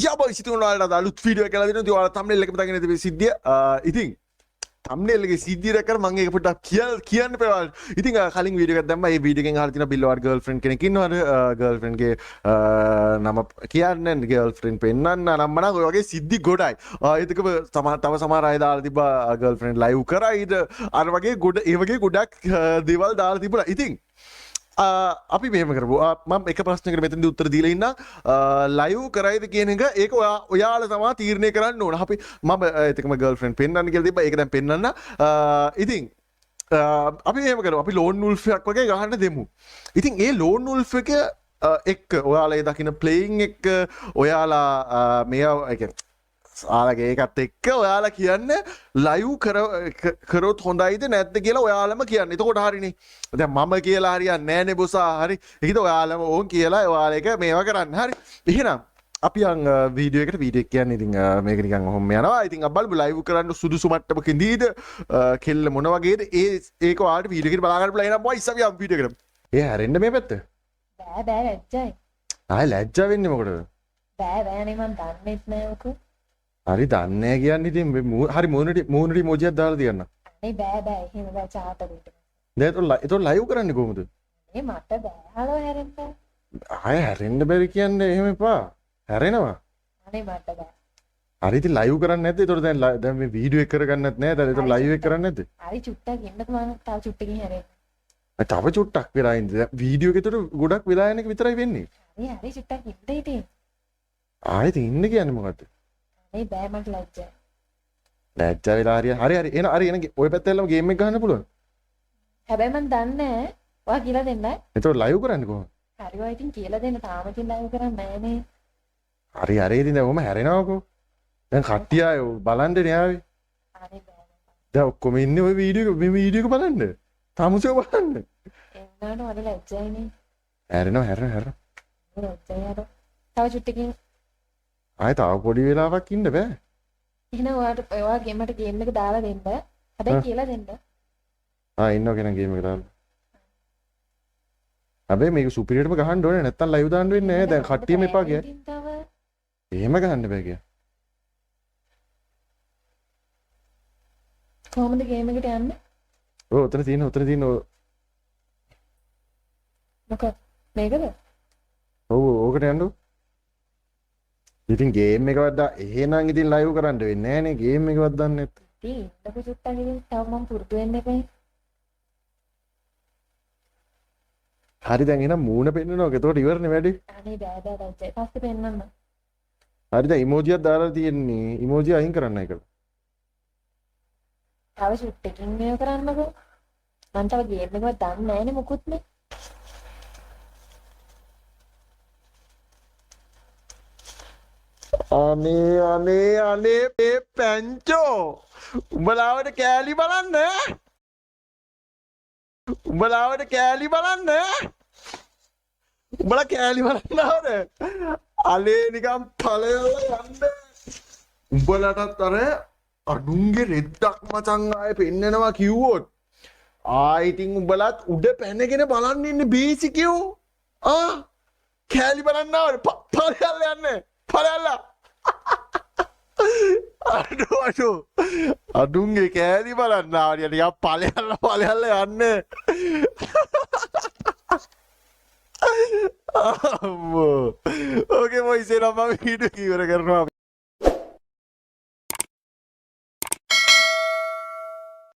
යාබයි සිතුන ඔයාලට අලුත් වීඩියෝ එකක් දාලා දෙනවා. ඉතින් ඔයාලා thumbnail එකම දාගෙන ඉතින් සිද්ධිය ඉතින් thumbnail එකේ සිද්ධිය දැක්කම මම ඒක පොඩ්ඩක් කියන්න බෑ ඔයාලට. ඉතින් කලින් වීඩියෝ එකක් දැම්මා. මේ වීඩියෝ එකෙන් අහලා තියෙනවා බිල්ලෝඩ් ගර්ල්ෆ්‍රෙන්ඩ් කෙනෙක් ඉන්නවද? ගර්ල්ෆ්‍රෙන්ඩ් ගේ නම කියන්නේ ගර්ල්ෆ්‍රෙන්ඩ් පෙන්නන්න නම් මම ඔය වගේ සිද්ධි ගොඩයි. ඒකම තව සමහර අය දාලා තිබ්බා ගර්ල්ෆ්‍රෙන්ඩ් ලයිව් කරයිද අර වගේ ඒ වගේ ගොඩක් දේවල් දාලා තිබුණා. ඉතින් අපි මෙහෙම කරමු. මම එක ප්‍රශ්නයකට මෙතනදී උත්තර දීලා ඉන්න ලයිව් කරයිද කියන එක ඒක ඔයාලා තමයි තීරණය කරන්න ඕන. අපි මම ඒකම ගර්ල්ෆ්‍රෙන්ඩ් පෙන්නන්න කියලා තිබ්බා. ඒක දැන් පෙන්නන්න. ඉතින් අපි මෙහෙම කරමු. අපි ලෝන් වුල්ෆ් එකක් වගේ ගහන්න දෙමු. ඉතින් ඒ ලෝන් වුල්ෆ් එක එක්ක ඔයාලා ඒ දකින්න ප්ලේයින් එක ඔයාලා මේ ආලගේ ඒකත් එක්ක ඔයාලා කියන්නේ ලයිව් කරොත් හොඳයිද නැද්ද කියලා ඔයාලම කියන්න. එතකොට හරිනේ. දැන් මම කියලා හරියන්නේ නෑනේ බොසා. හරි. ඒකද ඔයාලම ඕන් කියලා ඔයාලා එක මේවා කරන්න. හරි. එහෙනම් අපි යන් වීඩියෝ එකට වීඩියෝ එක කියන්නේ ඉතින් මේක නිකන් ඔහොම යනවා. ඉතින් බලමු ලයිව් කරන්න සුදුසු මට්ටමක ඉඳීද කෙල්ල මොන වගේද ඒක ඔයාලට වීඩියෝ එකට බලා ගන්න පුළුවන්. එහෙනම් බොයිස් අපි යන් වීඩියෝ එකට. ඒ හැරෙන්න මේ පැත්ත. බෑ ලැජ්ජයි. ආයි ලැජ්ජා වෙන්නේ මොකටද? බෑනේ මං දන්නෙත් නෑ ඔක. හරි දන්නේ කියන්නේ ඉතින් හරි මූණට ඉමෝජියක් දාලා තියන්න. අනේ බෑ එහෙම බෑ චාටරුට. දැන් ඒතො ලයිව් කරන්නේ කොහොමද? මේ මට බෑ හලෝ හැරෙන්න. ආය හැරෙන්න බැරි කියන්නේ එහෙම එපා. හැරෙනවා. අනේ මට බෑ. හරි ඉතින් ලයිව් කරන්නේ නැද්ද? ඒතොර දැන් මේ වීඩියෝ එක කරගන්නත් නෑ. දැන් ඒතොර ලයිව් එක කරන්නේ නැද්ද? හරි චුට්ටක් ඉන්නකෝ මම තව චුට්ටකින් හැරෙන්න. තව චුට්ටක් වෙලා ඉඳ. වීඩියෝ එක ඒතොර ගොඩක් වෙලා යන එක විතරයි වෙන්නේ. හරි චුට්ටක් ඉන්න ඉතින්. ආයෙත් ඉන්න කියන්නේ මොකද්ද? අනේ බෑ මට ලැජ්ජයි. ලැජ්ජා වෙලා හරි එන ඔය පැත්තේ එල්ලම ගේම් එක ගන්න පුළුවන්. හැබැයි මං දන්නේ නෑ. ඔයා කියලා දෙන්න. ඒතොර ලයිව් කරන්නේ කොහොමද? හරි ඔයා ඉතින් කියලා දෙන්න. තාම ඉතින් ලයිව් කරන්නේ නෑනේ. හරි ඉතින් දැන් ඔහම හැරෙනවකෝ. දැන් කට්ටිය අය බලන්නේ ආවේ. අනේ බෑ. දැන් ඔක්කොම ඉන්නේ ওই වීඩියෝ එක බලන්න. තාමුසෙව බලන්න. එන්නට වල ලැජ්ජයිනේ. හැරෙනවා. ලැජ්ජයි අර. තව චුට්ටකින් ආයෙ තව පොඩි වෙලාවක් ඉන්න බෑ. එහෙනම් ඔයා ගේමට ගේම් එක දාලා දෙන්න. හැබැයි කියලා දෙන්න. ඉන්නවා කෙනා ගේම් එක දාලා. හැබැයි මේක සුපිරියටම ගහන්න ඕනේ නැත්තම් ලයිව් දාන්න වෙන්නේ නැහැ. දැන් කට්ටියම එපා ගියා. එහෙම ගහන්න බෑ ගියා. කොහොමද ගේම් එකට යන්නේ? උතන තියෙන මොකක්ද? මේකද? ඕකට යන්න. ඉතින් ගේම් එකවත් එහෙනම් ඉතින් ලයිව් කරන්න වෙන්නේ නැහනේ. ගේම් එකවත් දන්නේ නැත්. ඉතින් ඉන්නකෝ චුට්ටක් ඉතින් තව මම පුරුදු වෙන්න එපා. හරි දැන් එහෙනම් මූණ පෙන්නනවා. ඒකට ඉවරනේ වැඩේ. අනේ බෑ ලැජ්ජයි. පස්සේ පෙන්නන්න. හරි දැන් ඉමෝජියක් දාලා තියෙන්නේ. ඉමෝජිය අයින් කරන්න ඒකට. තව චුට්ටකින් මේක කරන්නකෝ. මම තව ගේම් එකවත් දන්නේ නැහැනේ මොකුත්නේ. අනේ මේ පැංචෝ උඹලාවට කෑලි බලන්න. උඹලා කෑලි බලන්න ආවද? අලේ නිකන් ඵලයලා යන්න. උඹලටත් අර අනුන්ගේ රෙද්දක් මචං ආයේ පෙන්නනවා කිව්වොත් ඉතින් උඹලත් උඩ පැනගෙන බලන්න ඉන්නේ බේසිකයෝ. කෑලි බලන්න ආවද? ඵලයලා යන්නේ. ඵලයලා අඩුන්ගේ කෑලි බලන්න ආවනිය නිකන් ඵලයල්ලා යන්නේ. අම්මෝ. ඕකේ මොයිසේ නම් මම වීඩියෝ ඉවර කරනවා.